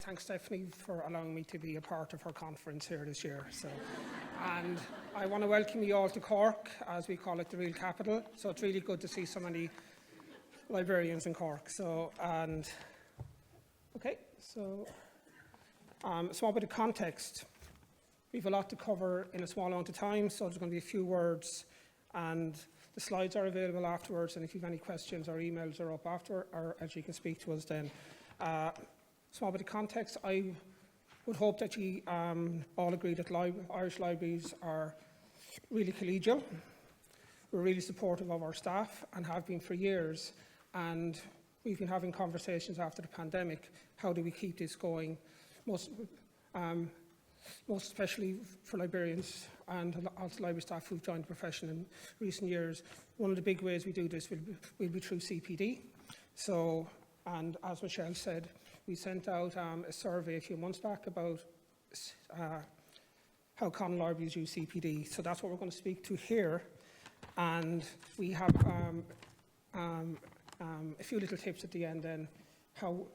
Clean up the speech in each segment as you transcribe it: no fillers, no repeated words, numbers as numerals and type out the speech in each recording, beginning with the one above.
thank Stephanie for allowing me to be a part of her conference here this year. And I want to welcome you all to Cork, as we call it the real capital. So it's really good to see so many librarians in Cork. So a small bit of context. We have a lot to cover in a small amount of time, so there's going to be a few words, and the slides are available afterwards, and if you have any questions, our emails are up after, or as you can speak to us then. Small bit of context. I would hope that you all agree that Irish libraries are really collegial. We're really supportive of our staff and have been for years, and we've been having conversations after the pandemic. How do we keep this going? Most especially for librarians and also library staff who've joined the profession in recent years. One of the big ways we do this will be through CPD. So, and as Michelle said, we sent out a survey a few months back about how Conul libraries use CPD. So that's what we're going to speak to here. And we have a few little tips at the end then, how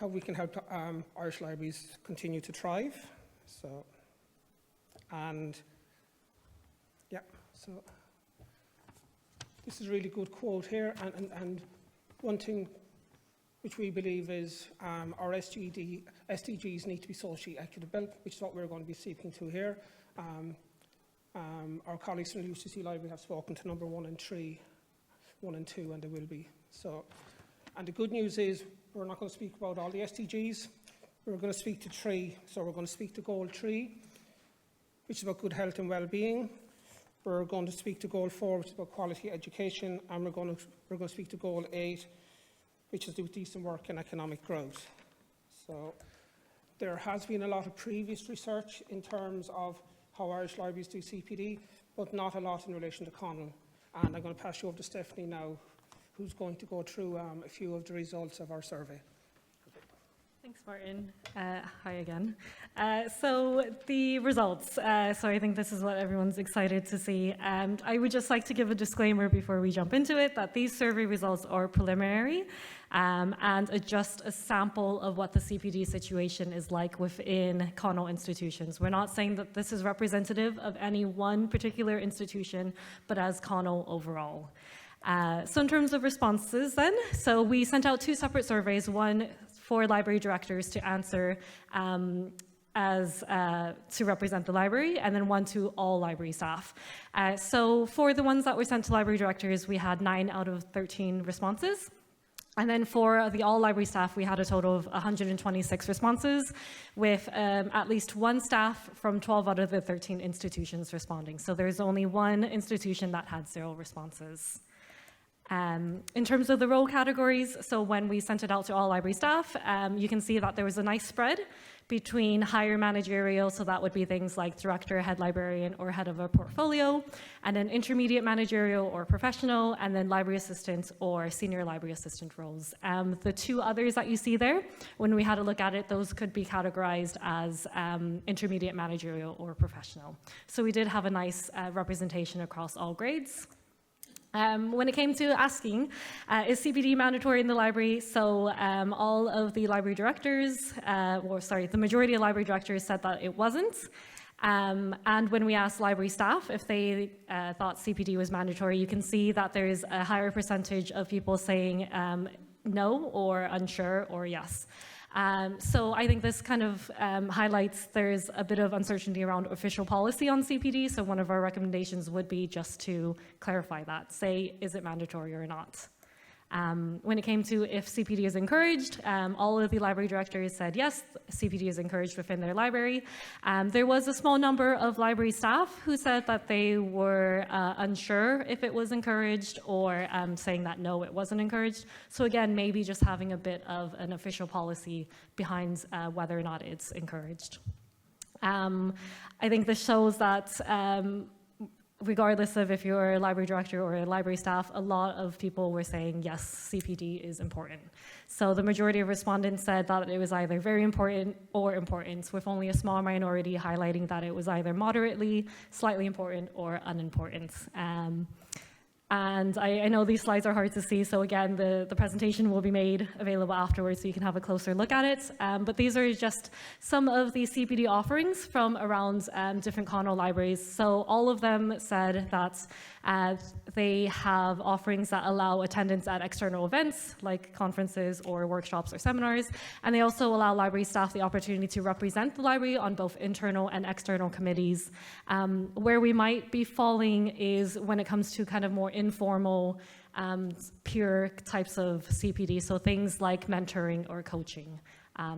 we can help Irish libraries continue to thrive. So this is a really good quote here, and one thing which we believe is our SDGs need to be socially equitable, which is what we're going to be speaking to here. Our colleagues from the UCC Library have spoken to number 1 and 3, 1 and 2, and they will be. So, and the good news is we're not going to speak about all the SDGs. We're going to speak to 3. So we're going to speak to Goal 3, which is about good health and well-being. We're going to speak to Goal 4, which is about quality education, and we're going to speak to Goal 8, which is to do with decent work and economic growth. So there has been a lot of previous research in terms of how Irish libraries do CPD, but not a lot in relation to Conul. And I'm going to pass you over to Stephanie now, who's going to go through a few of the results of our survey. Thanks, Martin. Hi again. So the results. So I think this is what everyone's excited to see. I would just like to give a disclaimer before we jump into it that these survey results are preliminary and are just a sample of what the CPD situation is like within Conul institutions. We're not saying that this is representative of any one particular institution, but as Conul overall. So in terms of responses then, so we sent out 2 separate surveys, one for library directors to answer to represent the library, and then one to all library staff. So for the ones that were sent to library directors, we had 9 out of 13 responses. And then for the all library staff, we had a total of 126 responses, with at least 1 staff from 12 out of the 13 institutions responding. So there's only 1 institution that had 0 responses. In terms of the role categories, so when we sent it out to all library staff, you can see that there was a nice spread between higher managerial, so that would be things like director, head librarian, or head of a portfolio, and then intermediate managerial or professional, and then library assistant or senior library assistant roles. The 2 others that you see there, when we had a look at it, those could be categorized as intermediate managerial or professional. So we did have a nice representation across all grades. When it came to asking, is CPD mandatory in the library? So all of the library directors, the majority of library directors said that it wasn't. And when we asked library staff if they thought CPD was mandatory, you can see that there's a higher percentage of people saying no, or unsure, or yes. So I think this kind of highlights there's a bit of uncertainty around official policy on CPD, so one of our recommendations would be just to clarify that, say, is it mandatory or not? When it came to if CPD is encouraged, all of the library directors said yes, CPD is encouraged within their library. There was a small number of library staff who said that they were unsure if it was encouraged, or saying that no, it wasn't encouraged. So again, maybe just having a bit of an official policy behind whether or not it's encouraged. I think this shows that regardless of if you're a library director or a library staff, a lot of people were saying, yes, CPD is important. So the majority of respondents said that it was either very important or important, with only a small minority highlighting that it was either moderately, slightly important, or unimportant. And I know these slides are hard to see, so again, the presentation will be made available afterwards so you can have a closer look at it. But these are just some of the CPD offerings from around different Conul libraries. So all of them said that they have offerings that allow attendance at external events like conferences or workshops or seminars. And they also allow library staff the opportunity to represent the library on both internal and external committees. Where we might be falling is when it comes to kind of more informal, pure types of CPD, so things like mentoring or coaching.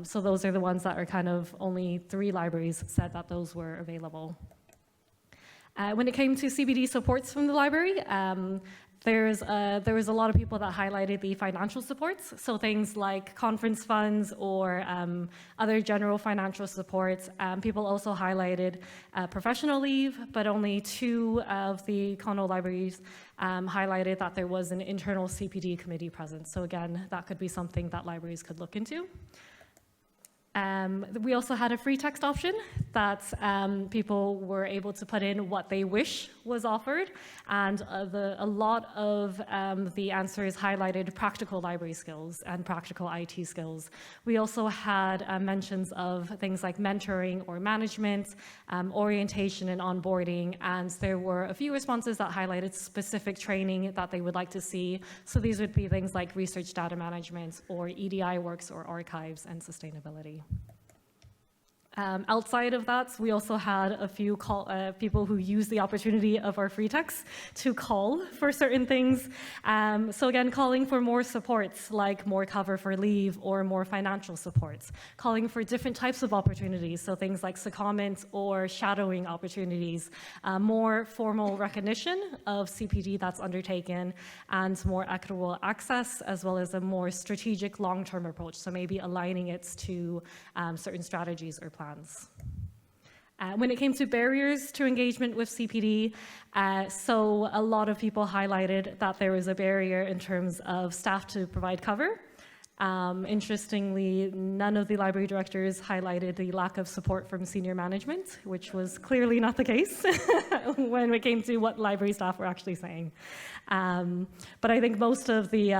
So those are the ones that are kind of only 3 libraries said that those were available. When it came to CPD supports from the library, there was a lot of people that highlighted the financial supports, so things like conference funds or other general financial supports. People also highlighted professional leave, but only 2 of the Conul libraries highlighted that there was an internal CPD committee present. So again, that could be something that libraries could look into. We also had a free text option that people were able to put in what they wish was offered, and a lot of the answers highlighted practical library skills and practical IT skills. We also had mentions of things like mentoring or management, orientation and onboarding, and there were a few responses that highlighted specific training that they would like to see. So these would be things like research data management or EDI works or archives and sustainability. Outside of that, we also had a few people who used the opportunity of our free text to call for certain things. So again, calling for more supports, like more cover for leave or more financial supports. Calling for different types of opportunities, so things like secondment or shadowing opportunities. More formal recognition of CPD that's undertaken, and more equitable access, as well as a more strategic long-term approach, so maybe aligning it to certain strategies or plans. When it came to barriers to engagement with CPD, so a lot of people highlighted that there was a barrier in terms of staff to provide cover. Interestingly, none of the library directors highlighted the lack of support from senior management, which was clearly not the case when it came to what library staff were actually saying. But I think most of the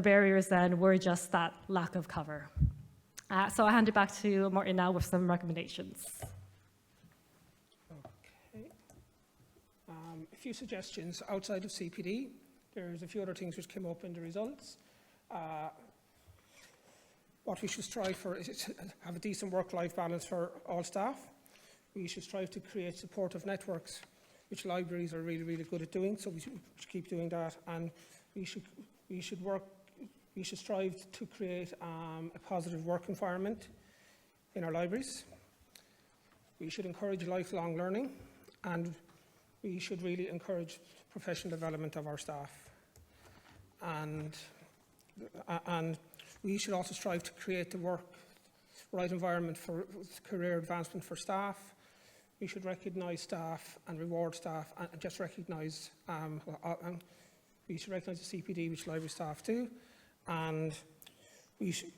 barriers then were just that lack of cover. So I hand it back to Martin now with some recommendations. Okay. A few suggestions outside of CPD. There's a few other things which came up in the results. What we should strive for is to have a decent work-life balance for all staff. We should strive to create supportive networks, which libraries are really, really good at doing, so we should keep doing that. And we should strive to create a positive work environment in our libraries. We should encourage lifelong learning, and we should really encourage professional development of our staff. And we should also strive to create the right environment for career advancement for staff. We should recognise staff and reward staff, and just recognise, we should recognise the CPD which library staff do. And we should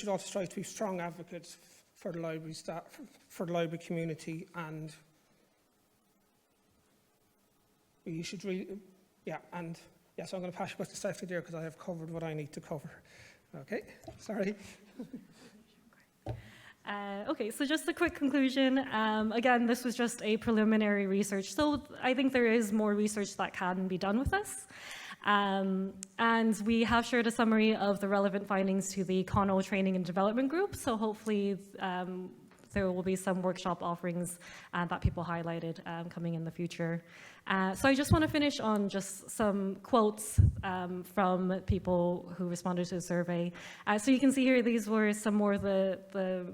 also strive to be strong advocates for the library staff, for the library community, and we should really, so I'm going to pass you back to Stephanie there because I have covered what I need to cover. Okay, sorry. Okay, so just a quick conclusion. Again, this was just a preliminary research, so I think there is more research that can be done with this. And we have shared a summary of the relevant findings to the Conul Training and Development Group, so hopefully there will be some workshop offerings that people highlighted coming in the future. So I just want to finish on just some quotes from people who responded to the survey. So you can see here, these were some more of the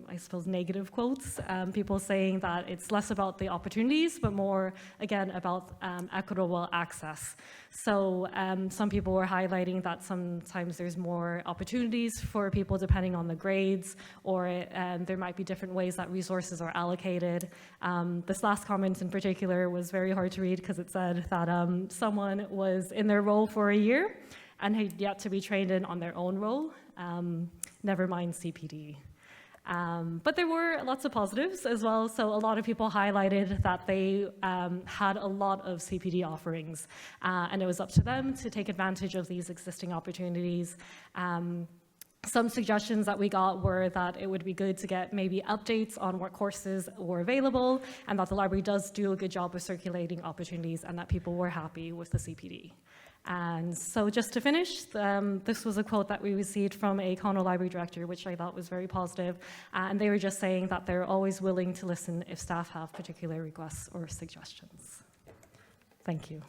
I suppose, negative quotes. People saying that it's less about the opportunities, but more, again, about equitable access. So some people were highlighting that sometimes there's more opportunities for people depending on the grades, or there might be different ways that resources are allocated. This last comment in particular was very hard to read because it said that someone was in their role for a year and had yet to be trained in on their own role, never mind CPD. But there were lots of positives as well. So a lot of people highlighted that they had a lot of CPD offerings, and it was up to them to take advantage of these existing opportunities. Some suggestions that we got were that it would be good to get maybe updates on what courses were available, and that the library does do a good job of circulating opportunities, and that people were happy with the CPD. And so just to finish, this was a quote that we received from a Conul library director, which I thought was very positive. And they were just saying that they're always willing to listen if staff have particular requests or suggestions. Thank you.